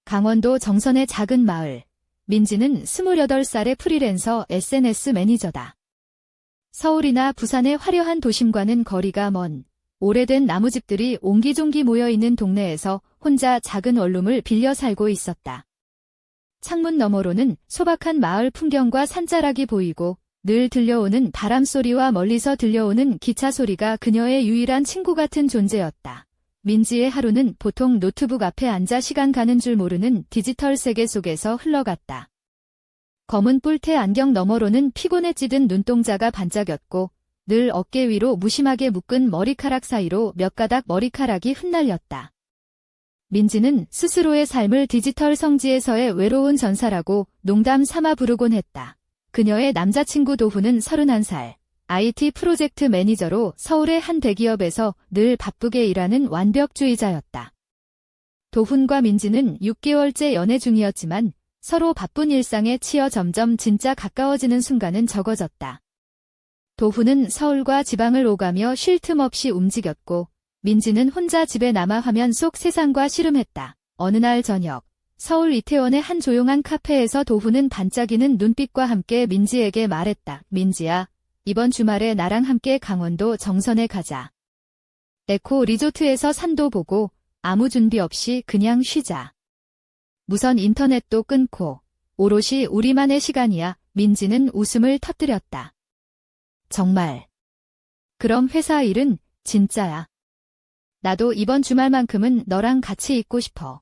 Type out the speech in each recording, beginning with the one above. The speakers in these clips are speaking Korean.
강원도 정선의 작은 마을. 민지는 28살의 프리랜서 SNS 매니저다. 서울이나 부산의 화려한 도심과는 거리가 먼 오래된 나무집들이 옹기종기 모여있는 동네에서 혼자 작은 원룸을 빌려 살고 있었다. 창문 너머로는 소박한 마을 풍경과 산자락이 보이고 늘 들려오는 바람소리와 멀리서 들려오는 기차 소리가 그녀의 유일한 친구 같은 존재였다. 민지의 하루는 보통 노트북 앞에 앉아 시간 가는 줄 모르는 디지털 세계 속에서 흘러갔다. 검은 뿔테 안경 너머로는 피곤에 찌든 눈동자가 반짝였고 늘 어깨 위로 무심하게 묶은 머리카락 사이로 몇 가닥 머리카락이 흩날렸다. 민지는 스스로의 삶을 디지털 성지에서의 외로운 전사라고 농담 삼아 부르곤 했다. 그녀의 남자친구 도훈은 31살. IT 프로젝트 매니저로 서울의 한 대기업에서 늘 바쁘게 일하는 완벽주의자였다. 도훈과 민지는 6개월째 연애 중이었지만 서로 바쁜 일상에 치여 점점 진짜 가까워지는 순간은 적어졌다. 도훈은 서울과 지방을 오가며 쉴 틈 없이 움직였고 민지는 혼자 집에 남아 화면 속 세상과 씨름했다. 어느 날 저녁 서울 이태원의 한 조용한 카페에서 도훈은 반짝이는 눈빛과 함께 민지에게 말했다. 민지야. 이번 주말에 나랑 함께 강원도 정선에 가자. 에코 리조트에서 산도 보고 아무 준비 없이 그냥 쉬자. 무선 인터넷도 끊고 오롯이 우리만의 시간이야. 민지는 웃음을 터뜨렸다. 정말. 그럼 회사 일은 진짜야. 나도 이번 주말만큼은 너랑 같이 있고 싶어.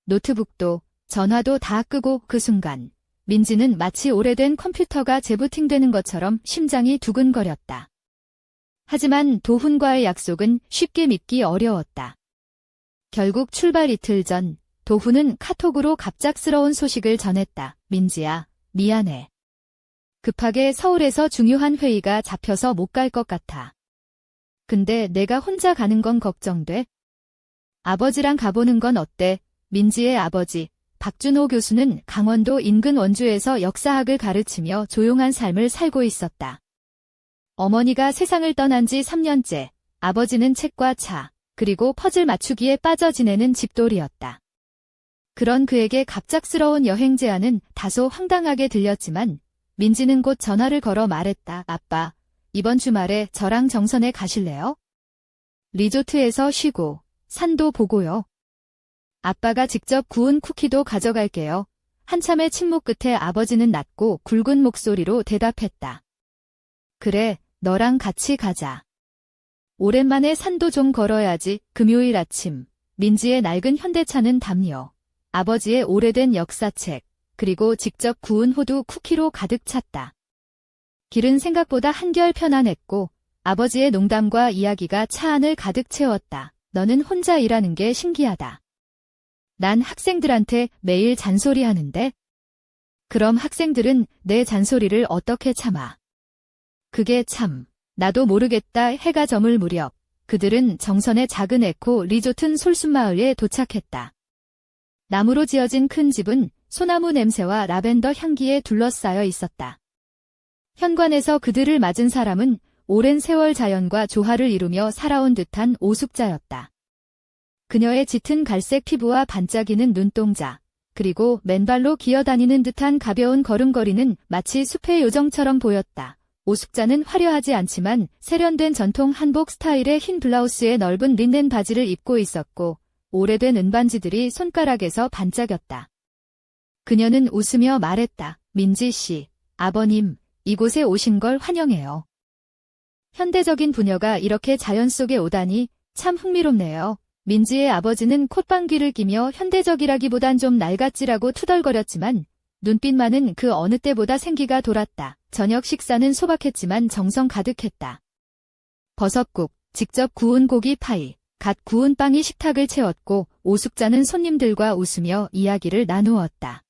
노트북도 전화도 다 끄고 그 순간. 민지는 마치 오래된 컴퓨터가 재부팅되는 것처럼 심장이 두근거렸다. 하지만 도훈과의 약속은 쉽게 믿기 어려웠다. 결국 출발 이틀 전 도훈은 카톡으로 갑작스러운 소식을 전했다. 민지야, 미안해. 급하게 서울에서 중요한 회의가 잡혀서 못 갈 것 같아. 근데 내가 혼자 가는 건 걱정돼? 아버지랑 가보는 건 어때? 민지의 아버지. 박준호 교수는 강원도 인근 원주에서 역사학을 가르치며 조용한 삶을 살고 있었다. 어머니가 세상을 떠난 지 3년째, 아버지는 책과 차, 그리고 퍼즐 맞추기에 빠져 지내는 집돌이였다. 그런 그에게 갑작스러운 여행 제안은 다소 황당하게 들렸지만 민지는 곧 전화를 걸어 말했다. 아빠, 이번 주말에 저랑 정선에 가실래요? 리조트에서 쉬고 산도 보고요. 아빠가 직접 구운 쿠키도 가져갈게요. 한참의 침묵 끝에 아버지는 낮고 굵은 목소리로 대답했다. 그래, 너랑 같이 가자. 오랜만에 산도 좀 걸어야지. 금요일 아침, 민지의 낡은 현대차는 담요, 아버지의 오래된 역사책, 그리고 직접 구운 호두 쿠키로 가득 찼다. 길은 생각보다 한결 편안했고 아버지의 농담과 이야기가 차 안을 가득 채웠다. 너는 혼자 일하는 게 신기하다. 난 학생들한테 매일 잔소리하는데? 그럼 학생들은 내 잔소리를 어떻게 참아? 그게 참, 나도 모르겠다. 해가 저물 무렵, 그들은 정선의 작은 에코 리조트 솔순마을에 도착했다. 나무로 지어진 큰 집은 소나무 냄새와 라벤더 향기에 둘러싸여 있었다. 현관에서 그들을 맞은 사람은 오랜 세월 자연과 조화를 이루며 살아온 듯한 오숙자였다. 그녀의 짙은 갈색 피부와 반짝이는 눈동자, 그리고 맨발로 기어다니는 듯한 가벼운 걸음걸이는 마치 숲의 요정처럼 보였다. 오숙자는 화려하지 않지만 세련된 전통 한복 스타일의 흰 블라우스에 넓은 린넨 바지를 입고 있었고 오래된 은반지들이 손가락에서 반짝였다. 그녀는 웃으며 말했다. 민지 씨, 아버님, 이곳에 오신 걸 환영해요. 현대적인 부녀가 이렇게 자연 속에 오다니 참 흥미롭네요. 민지의 아버지는 콧방귀를 끼며 현대적이라기보단 좀 낡았지라고 투덜거렸지만 눈빛만은 그 어느 때보다 생기가 돌았다. 저녁 식사는 소박했지만 정성 가득했다. 버섯국, 직접 구운 고기 파이, 갓 구운 빵이 식탁을 채웠고 오숙자는 손님들과 웃으며 이야기를 나누었다.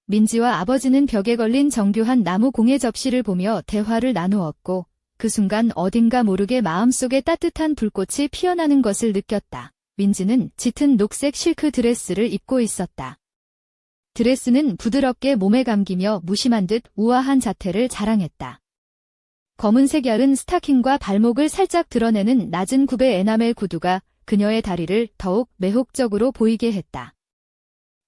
민지와 아버지는 벽에 걸린 정교한 나무 공예 접시를 보며 대화를 나누었고 그 순간 어딘가 모르게 마음속에 따뜻한 불꽃이 피어나는 것을 느꼈다. 민지는 짙은 녹색 실크 드레스를 입고 있었다. 드레스는 부드럽게 몸에 감기며 무심한 듯 우아한 자태를 자랑했다. 검은색 얇은 스타킹과 발목을 살짝 드러내는 낮은 굽의 에나멜 구두가 그녀의 다리를 더욱 매혹적으로 보이게 했다.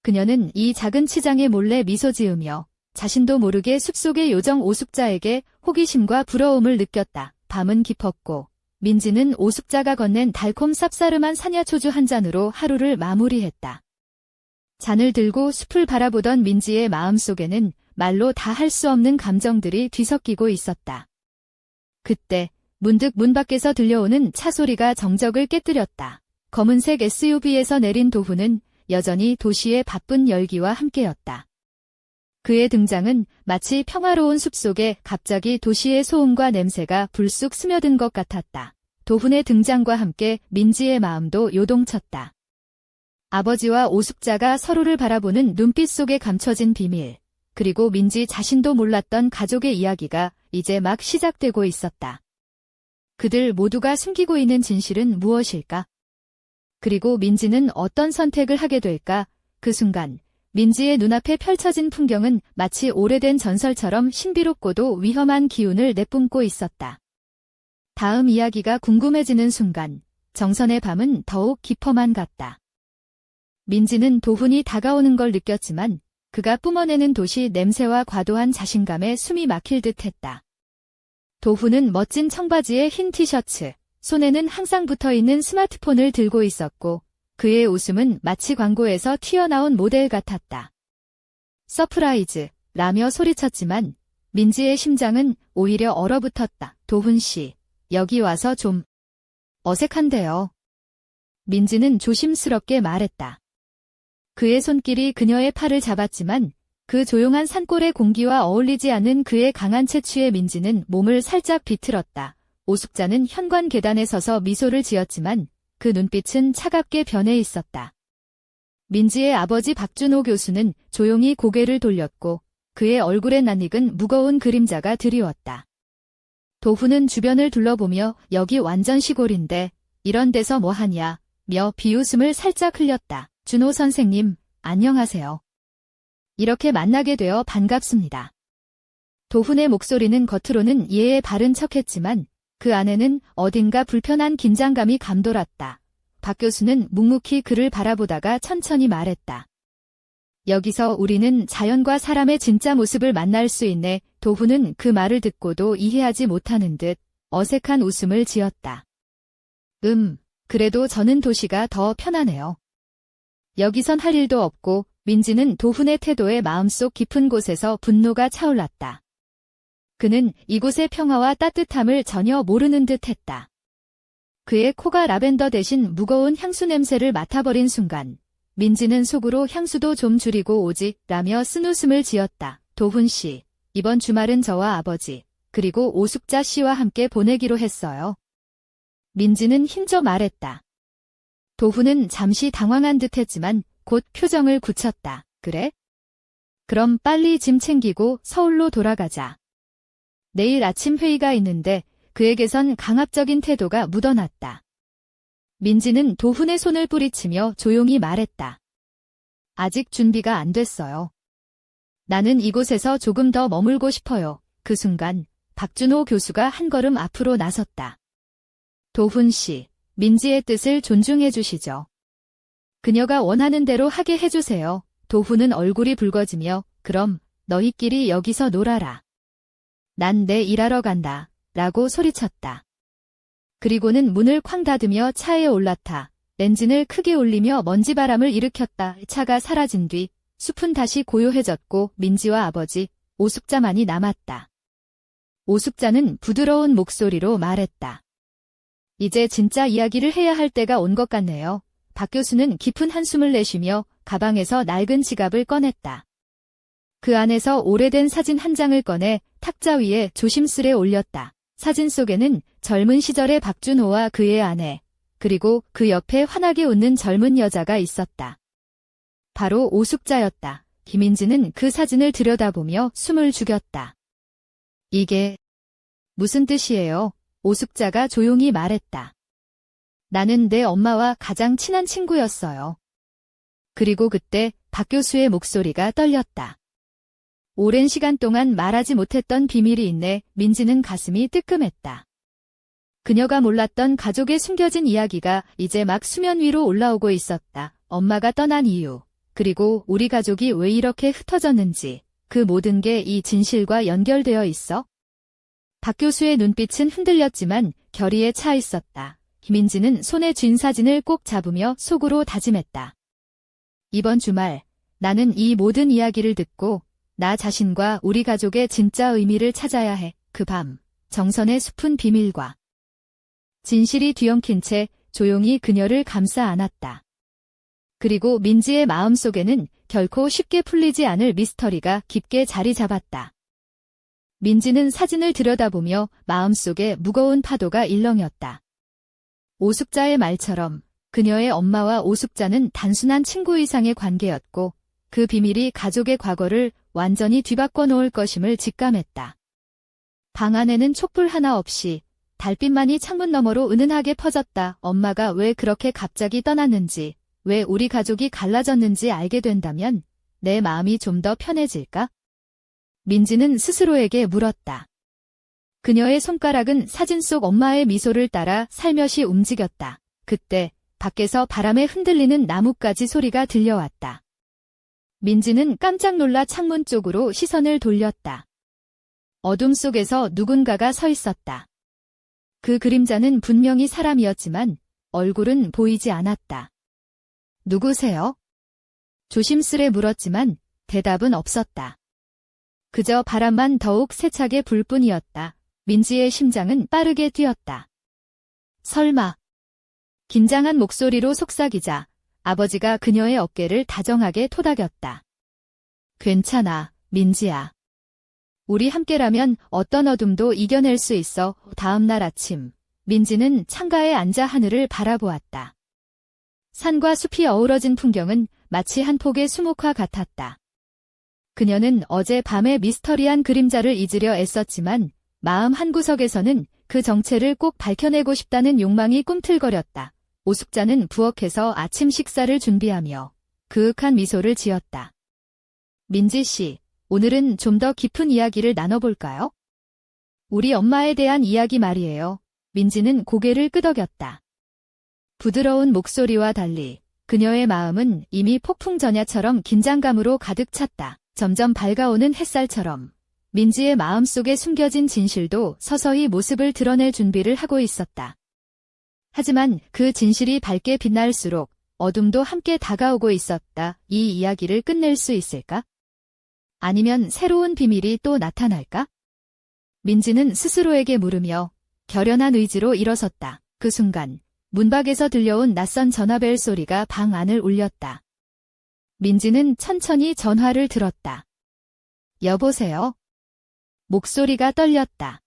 그녀는 이 작은 치장에 몰래 미소 지으며 자신도 모르게 숲속의 요정 오숙자에게 호기심과 부러움을 느꼈다. 밤은 깊었고 민지는 오숙자가 건넨 달콤 쌉싸름한 사냐초주 한 잔으로 하루를 마무리했다. 잔을 들고 숲을 바라보던 민지의 마음속에는 말로 다 할 수 없는 감정들이 뒤섞이고 있었다. 그때 문득 문 밖에서 들려오는 차 소리가 정적을 깨뜨렸다. 검은색 SUV에서 내린 도훈은 여전히 도시의 바쁜 열기와 함께였다. 그의 등장은 마치 평화로운 숲속에 갑자기 도시의 소음과 냄새가 불쑥 스며든 것 같았다. 도훈의 등장과 함께 민지의 마음도 요동쳤다. 아버지와 오숙자가 서로를 바라보는 눈빛 속에 감춰진 비밀, 그리고 민지 자신도 몰랐던 가족의 이야기가 이제 막 시작되고 있었다. 그들 모두가 숨기고 있는 진실은 무엇일까? 그리고 민지는 어떤 선택을 하게 될까? 그 순간 민지의 눈앞에 펼쳐진 풍경은 마치 오래된 전설처럼 신비롭고도 위험한 기운을 내뿜고 있었다. 다음 이야기가 궁금해지는 순간 정선의 밤은 더욱 깊어만 갔다. 민지는 도훈이 다가오는 걸 느꼈지만 그가 뿜어내는 도시 냄새와 과도한 자신감에 숨이 막힐 듯했다. 도훈은 멋진 청바지에 흰 티셔츠, 손에는 항상 붙어있는 스마트폰을 들고 있었고 그의 웃음은 마치 광고에서 튀어나온 모델 같았다. 서프라이즈! 라며 소리쳤지만 민지의 심장은 오히려 얼어붙었다. 도훈 씨, 여기 와서 좀 어색한데요. 민지는 조심스럽게 말했다. 그의 손길이 그녀의 팔을 잡았지만 그 조용한 산골의 공기와 어울리지 않는 그의 강한 채취에 민지는 몸을 살짝 비틀었다. 오숙자는 현관 계단에 서서 미소를 지었지만 그 눈빛은 차갑게 변해 있었다. 민지의 아버지 박준호 교수는 조용히 고개를 돌렸고 그의 얼굴에 낯익은 무거운 그림자가 드리웠다. 도훈은 주변을 둘러보며 여기 완전 시골인데 이런 데서 뭐하냐 며 비웃음을 살짝 흘렸다. 준호 선생님, 안녕하세요. 이렇게 만나게 되어 반갑습니다. 도훈의 목소리는 겉으로는 예의 바른 척했지만 그 안에는 어딘가 불편한 긴장감이 감돌았다. 박 교수는 묵묵히 그를 바라보다가 천천히 말했다. 여기서 우리는 자연과 사람의 진짜 모습을 만날 수 있네. 도훈은 그 말을 듣고도 이해하지 못하는 듯 어색한 웃음을 지었다. 그래도 저는 도시가 더 편하네요. 여기선 할 일도 없고 민지는 도훈의 태도에 마음속 깊은 곳에서 분노가 차올랐다. 그는 이곳의 평화와 따뜻함을 전혀 모르는 듯했다. 그의 코가 라벤더 대신 무거운 향수 냄새를 맡아버린 순간 민지는 속으로 향수도 좀 줄이고 오지 라며 쓴웃음을 지었다. 도훈 씨, 이번 주말은 저와 아버지 그리고 오숙자 씨와 함께 보내기로 했어요. 민지는 힘줘 말했다. 도훈은 잠시 당황한 듯했지만 곧 표정을 굳혔다. 그래? 그럼 빨리 짐 챙기고 서울로 돌아가자. 내일 아침 회의가 있는데 그에게선 강압적인 태도가 묻어났다. 민지는 도훈의 손을 뿌리치며 조용히 말했다. 아직 준비가 안 됐어요. 나는 이곳에서 조금 더 머물고 싶어요. 그 순간 박준호 교수가 한 걸음 앞으로 나섰다. 도훈 씨, 민지의 뜻을 존중해 주시죠. 그녀가 원하는 대로 하게 해주세요. 도훈은 얼굴이 붉어지며 그럼 너희끼리 여기서 놀아라. 난 내 일하러 간다. 라고 소리쳤다. 그리고는 문을 쾅 닫으며 차에 올라타 엔진을 크게 울리며 먼지바람을 일으켰다. 차가 사라진 뒤 숲은 다시 고요해졌고 민지와 아버지, 오숙자만이 남았다. 오숙자는 부드러운 목소리로 말했다. 이제 진짜 이야기를 해야 할 때가 온 것 같네요. 박 교수는 깊은 한숨을 내쉬며 가방에서 낡은 지갑을 꺼냈다. 그 안에서 오래된 사진 한 장을 꺼내 탁자 위에 조심스레 올렸다. 사진 속에는 젊은 시절의 박준호와 그의 아내, 그리고 그 옆에 환하게 웃는 젊은 여자가 있었다. 바로 오숙자였다. 김민지는 그 사진을 들여다보며 숨을 죽였다. 이게 무슨 뜻이에요? 오숙자가 조용히 말했다. 나는 내 엄마와 가장 친한 친구였어요. 그리고 그때 박 교수의 목소리가 떨렸다. 오랜 시간 동안 말하지 못했던 비밀이 있네. 민지는 가슴이 뜨끔했다. 그녀가 몰랐던 가족의 숨겨진 이야기가 이제 막 수면 위로 올라오고 있었다. 엄마가 떠난 이유, 그리고 우리 가족이 왜 이렇게 흩어졌는지, 그 모든 게 이 진실과 연결되어 있어? 박 교수의 눈빛은 흔들렸지만 결의에 차 있었다. 민지는 손에 쥔 사진을 꼭 잡으며 속으로 다짐했다. 이번 주말 나는 이 모든 이야기를 듣고 나 자신과 우리 가족의 진짜 의미를 찾아야 해. 그 밤 정선의 숲은 비밀과 진실이 뒤엉킨 채 조용히 그녀를 감싸 안았다. 그리고 민지의 마음속에는 결코 쉽게 풀리지 않을 미스터리가 깊게 자리 잡았다. 민지는 사진을 들여다보며 마음속에 무거운 파도가 일렁였다. 오숙자의 말처럼 그녀의 엄마와 오숙자는 단순한 친구 이상의 관계였고 그 비밀이 가족의 과거를 완전히 뒤바꿔 놓을 것임을 직감했다. 방 안에는 촛불 하나 없이 달빛만이 창문 너머로 은은하게 퍼졌다. 엄마가 왜 그렇게 갑자기 떠났는지, 왜 우리 가족이 갈라졌는지 알게 된다면 내 마음이 좀 더 편해질까? 민지는 스스로에게 물었다. 그녀의 손가락은 사진 속 엄마의 미소를 따라 살며시 움직였다. 그때 밖에서 바람에 흔들리는 나뭇가지 소리가 들려왔다. 민지는 깜짝 놀라 창문 쪽으로 시선을 돌렸다. 어둠 속에서 누군가가 서 있었다. 그 그림자는 분명히 사람이었지만 얼굴은 보이지 않았다. 누구세요? 조심스레 물었지만 대답은 없었다. 그저 바람만 더욱 세차게 불 뿐이었다. 민지의 심장은 빠르게 뛰었다. 설마. 긴장한 목소리로 속삭이자 아버지가 그녀의 어깨를 다정하게 토닥였다. 괜찮아, 민지야. 우리 함께라면 어떤 어둠도 이겨낼 수 있어. 다음 날 아침, 민지는 창가에 앉아 하늘을 바라보았다. 산과 숲이 어우러진 풍경은 마치 한 폭의 수묵화 같았다. 그녀는 어제 밤의 미스터리한 그림자를 잊으려 애썼지만 마음 한구석에서는 그 정체를 꼭 밝혀내고 싶다는 욕망이 꿈틀거렸다. 오숙자는 부엌에서 아침 식사를 준비하며 그윽한 미소를 지었다. 민지 씨, 오늘은 좀 더 깊은 이야기를 나눠볼까요? 우리 엄마에 대한 이야기 말이에요. 민지는 고개를 끄덕였다. 부드러운 목소리와 달리 그녀의 마음은 이미 폭풍전야처럼 긴장감으로 가득 찼다. 점점 밝아오는 햇살처럼 민지의 마음속에 숨겨진 진실도 서서히 모습을 드러낼 준비를 하고 있었다. 하지만 그 진실이 밝게 빛날수록 어둠도 함께 다가오고 있었다. 이 이야기를 끝낼 수 있을까? 아니면 새로운 비밀이 또 나타날까? 민지는 스스로에게 물으며 결연한 의지로 일어섰다. 그 순간 문 밖에서 들려온 낯선 전화벨 소리가 방 안을 울렸다. 민지는 천천히 전화를 들었다. 여보세요? 목소리가 떨렸다.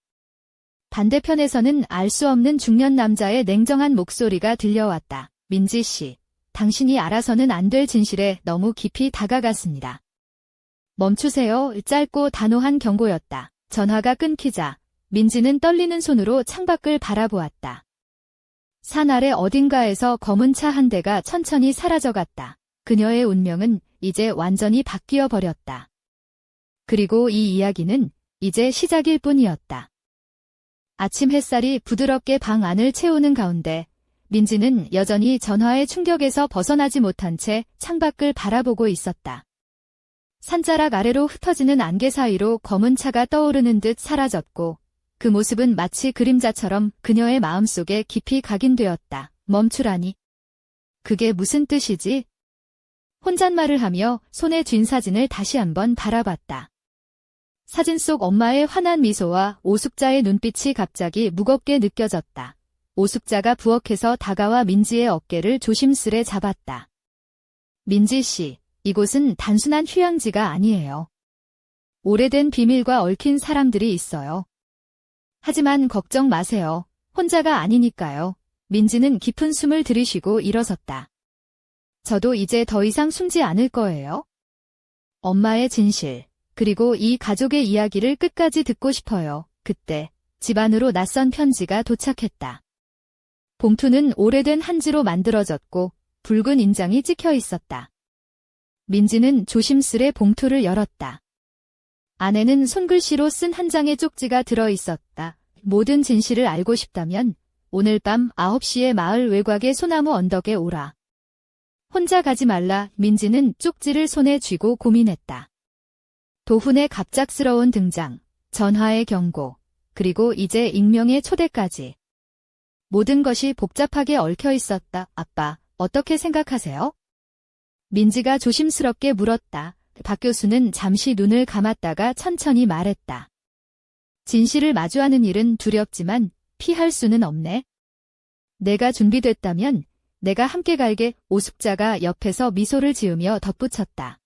반대편에서는 알 수 없는 중년 남자의 냉정한 목소리가 들려왔다. 민지 씨, 당신이 알아서는 안 될 진실에 너무 깊이 다가갔습니다. 멈추세요. 짧고 단호한 경고였다. 전화가 끊기자 민지는 떨리는 손으로 창밖을 바라보았다. 산 아래 어딘가에서 검은 차 한 대가 천천히 사라져갔다. 그녀의 운명은 이제 완전히 바뀌어 버렸다. 그리고 이 이야기는 이제 시작일 뿐이었다. 아침 햇살이 부드럽게 방 안을 채우는 가운데 민지는 여전히 전화의 충격에서 벗어나지 못한 채 창밖을 바라보고 있었다. 산자락 아래로 흩어지는 안개 사이로 검은 차가 떠오르는 듯 사라졌고 그 모습은 마치 그림자처럼 그녀의 마음속에 깊이 각인되었다. 멈추라니. 그게 무슨 뜻이지? 혼잣말을 하며 손에 쥔 사진을 다시 한번 바라봤다. 사진 속 엄마의 환한 미소와 오숙자의 눈빛이 갑자기 무겁게 느껴졌다. 오숙자가 부엌에서 다가와 민지의 어깨를 조심스레 잡았다. 민지 씨, 이곳은 단순한 휴양지가 아니에요. 오래된 비밀과 얽힌 사람들이 있어요. 하지만 걱정 마세요. 혼자가 아니니까요. 민지는 깊은 숨을 들이쉬고 일어섰다. 저도 이제 더 이상 숨지 않을 거예요. 엄마의 진실, 그리고 이 가족의 이야기를 끝까지 듣고 싶어요. 그때 집 안으로 낯선 편지가 도착했다. 봉투는 오래된 한지로 만들어졌고 붉은 인장이 찍혀 있었다. 민지는 조심스레 봉투를 열었다. 안에는 손글씨로 쓴 한 장의 쪽지가 들어 있었다. 모든 진실을 알고 싶다면 오늘 밤 9시에 마을 외곽의 소나무 언덕에 오라. 혼자 가지 말라. 민지는 쪽지를 손에 쥐고 고민했다. 도훈의 갑작스러운 등장, 전화의 경고, 그리고 이제 익명의 초대까지. 모든 것이 복잡하게 얽혀 있었다. 아빠, 어떻게 생각하세요? 민지가 조심스럽게 물었다. 박 교수는 잠시 눈을 감았다가 천천히 말했다. 진실을 마주하는 일은 두렵지만 피할 수는 없네. 내가 준비됐다면 내가 함께 갈게. 오숙자가 옆에서 미소를 지으며 덧붙였다.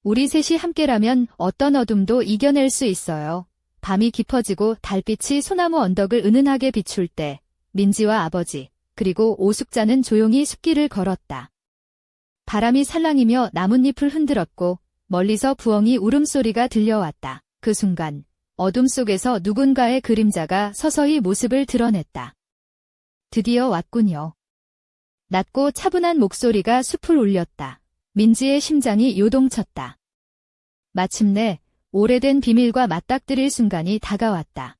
우리 셋이 함께라면 어떤 어둠도 이겨낼 수 있어요. 밤이 깊어지고 달빛이 소나무 언덕을 은은하게 비출 때 민지와 아버지 그리고 오숙자는 조용히 숲길을 걸었다. 바람이 살랑이며 나뭇잎을 흔들었고 멀리서 부엉이 울음소리가 들려왔다. 그 순간 어둠 속에서 누군가의 그림자가 서서히 모습을 드러냈다. 드디어 왔군요. 낮고 차분한 목소리가 숲을 울렸다. 민지의 심장이 요동쳤다. 마침내 오래된 비밀과 맞닥뜨릴 순간이 다가왔다.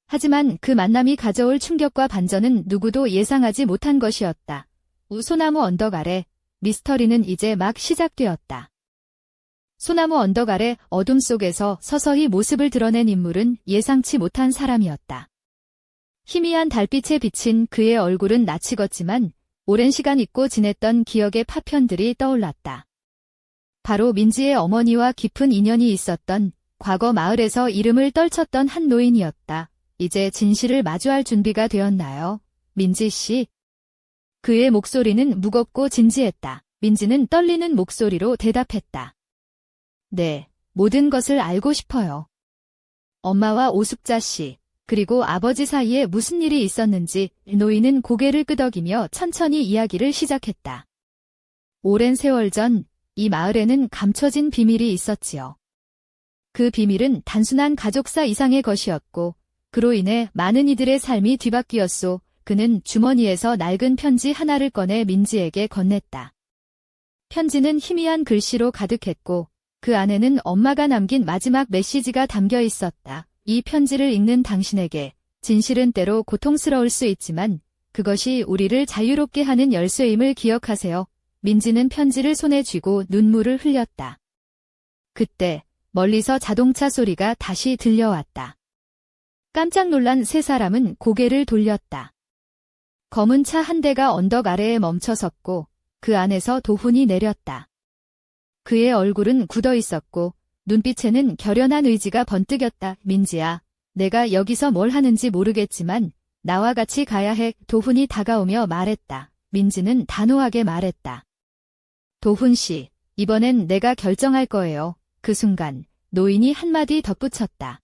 하지만 그 만남이 가져올 충격과 반전은 누구도 예상하지 못한 것이었다. 소나무 언덕 아래 미스터리는 이제 막 시작되었다. 소나무 언덕 아래 어둠 속에서 서서히 모습을 드러낸 인물은 예상치 못한 사람이었다. 희미한 달빛에 비친 그의 얼굴은 낯익었지만 오랜 시간 잊고 지냈던 기억의 파편들이 떠올랐다. 바로 민지의 어머니와 깊은 인연이 있었던 과거 마을에서 이름을 떨쳤던 한 노인이었다. 이제 진실을 마주할 준비가 되었나요? 민지 씨? 그의 목소리는 무겁고 진지했다. 민지는 떨리는 목소리로 대답했다. 네, 모든 것을 알고 싶어요. 엄마와 오숙자 씨, 그리고 아버지 사이에 무슨 일이 있었는지. 노인은 고개를 끄덕이며 천천히 이야기를 시작했다. 오랜 세월 전 이 마을에는 감춰진 비밀이 있었지요. 그 비밀은 단순한 가족사 이상의 것이었고 그로 인해 많은 이들의 삶이 뒤바뀌었소. 그는 주머니에서 낡은 편지 하나를 꺼내 민지에게 건넸다. 편지는 희미한 글씨로 가득했고 그 안에는 엄마가 남긴 마지막 메시지가 담겨 있었다. 이 편지를 읽는 당신에게 진실은 때로 고통스러울 수 있지만 그것이 우리를 자유롭게 하는 열쇠임을 기억하세요. 민지는 편지를 손에 쥐고 눈물을 흘렸다. 그때 멀리서 자동차 소리가 다시 들려왔다. 깜짝 놀란 세 사람은 고개를 돌렸다. 검은 차 한 대가 언덕 아래에 멈춰 섰고 그 안에서 도훈이 내렸다. 그의 얼굴은 굳어 있었고 눈빛에는 결연한 의지가 번뜩였다. 민지야, 내가 여기서 뭘 하는지 모르겠지만 나와 같이 가야 해. 도훈이 다가오며 말했다. 민지는 단호하게 말했다. 도훈 씨, 이번엔 내가 결정할 거예요. 그 순간 노인이 한마디 덧붙였다.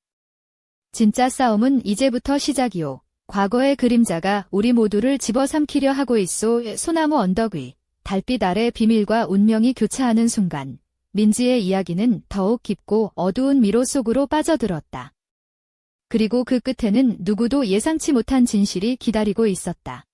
진짜 싸움은 이제부터 시작이오. 과거의 그림자가 우리 모두를 집어삼키려 하고 있소. 소나무 언덕 위, 달빛 아래 비밀과 운명이 교차하는 순간 민지의 이야기는 더욱 깊고 어두운 미로 속으로 빠져들었다. 그리고 그 끝에는 누구도 예상치 못한 진실이 기다리고 있었다.